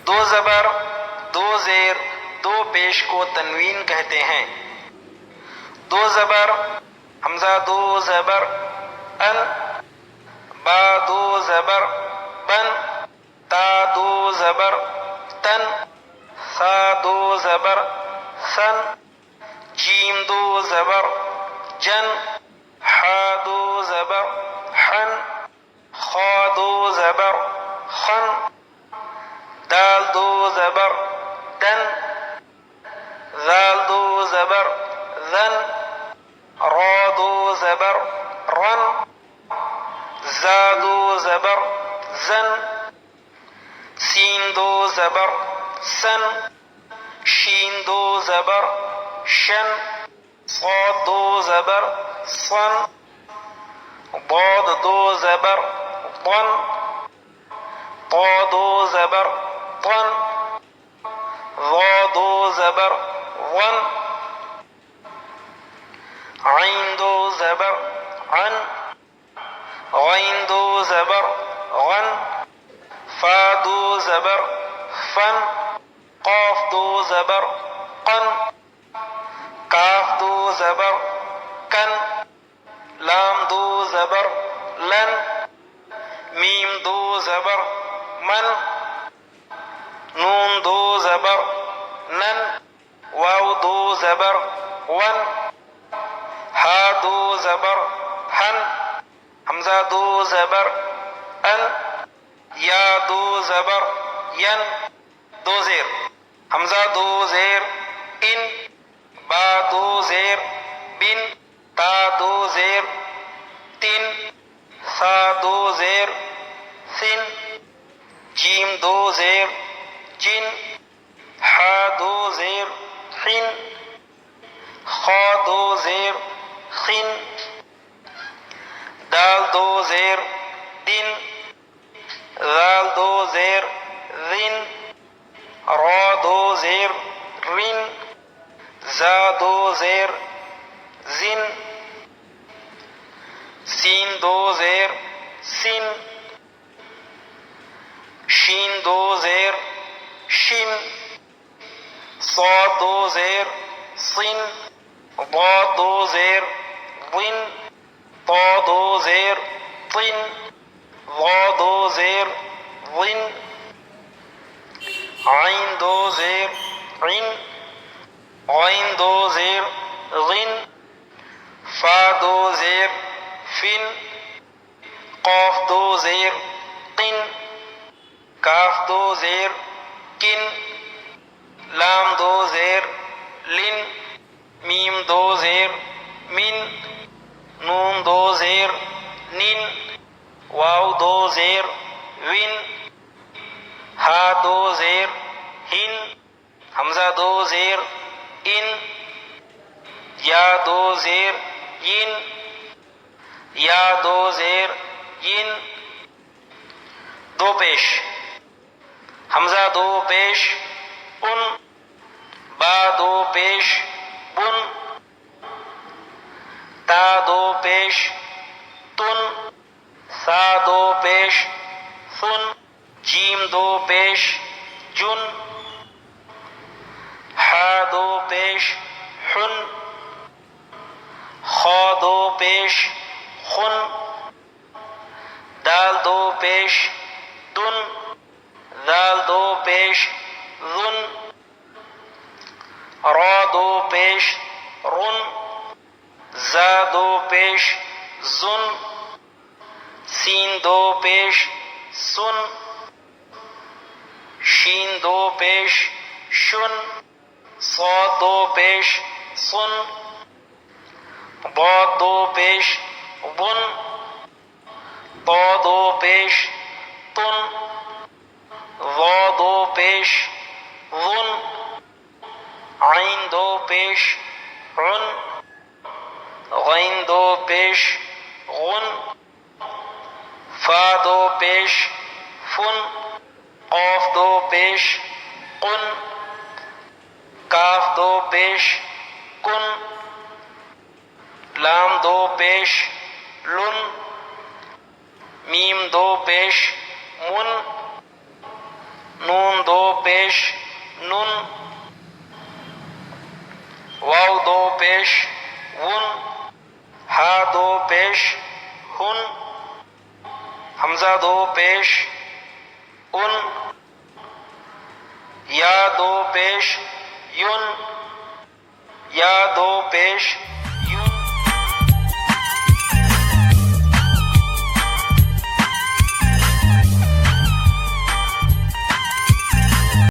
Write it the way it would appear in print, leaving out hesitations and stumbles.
دو زبر، دو زیر، دو پیش کو تنوین کہتے ہیں۔ دو زبر، حمزہ دو زبر ان، با دو زبر بن، تا دو زبر تن، سا دو زبر سن، جیم دو زبر جن، حا دو زبر حن، خا دو زبر خن، دال دو زبر دن، ذال دو زبر ذن، را دو زبر رن، زا دو زبر زن، سین دو زبر سن، شین دو زبر شن، صاد دو زبر صن، ضاد دو زبر ضن، طا دو زبر ضن، ظا دو زبر ظن، عین دو زبر عن، غین دو زبر غن، فا دو زبر فن، قاف دو زبر قن، کاف دو زبر کن، لام دو زبر لن، میم دو زبر من، نون دو زبر نن، واو دو زبر ون، ہا دو زبر ہن، حمزہ دو زبر ان، یا دو زبر ین، دو زیر، حمزہ دو زیر ان، با دو زیر بن، تا دو زیر تن، سا دو زیر سن، جیم دو زیر جن، حا دو زیر حن، خا دو زیر خن، دال دو زیر دن، ذال دو زیر ذن، را دو زیر رن، زا دو زیر زن، سین دو زیر سن، شین دو زیر شن، صاد دو زیر صن، ضاد دو زیر ضن، طا دو زیر طن، ظا دو زیر ظن، عین دو زیر عن، غین دو زیر غن، فا دو زیر فن، قاف دو زیر قن، کاف دو زیر کن، لام دو زیر لن، میم دو زیر من، نون دو زیر نن، واو دو زیر ون، ہا دو زیر ہن، حمزہ دو زیر ان، یا دو زیر ین، یا دو زیر ین، دو پیش، حمزہ دو پیش ان، با دو پیش بن، تا دو پیش تن، سا دو پیش سن، جیم دو پیش جن، حا دو پیش حن، خا دو پیش خن، دال دو پیش دن، ذال دو پیش ذن، را دو پیش رن، زا دو پیش زن، سین دو پیش سن، شین دو پیش شن، صاد دو پیش صن، ضاد دو پیش ظن، طا دو پیش طن، ظا دو پیش ظن، عین دو پیش عن، غین دو پیش غن، فا دو پیش فن، قاف دو پیش قن، کاف دو پیش کن، لام دو پیش لن، میم دو پیش من، نون دو پیش نن، واو دو پیش ون، ہا دو پیش ہن، حمزہ دو پیش ان، یا دو پیش یون، یا دو پیش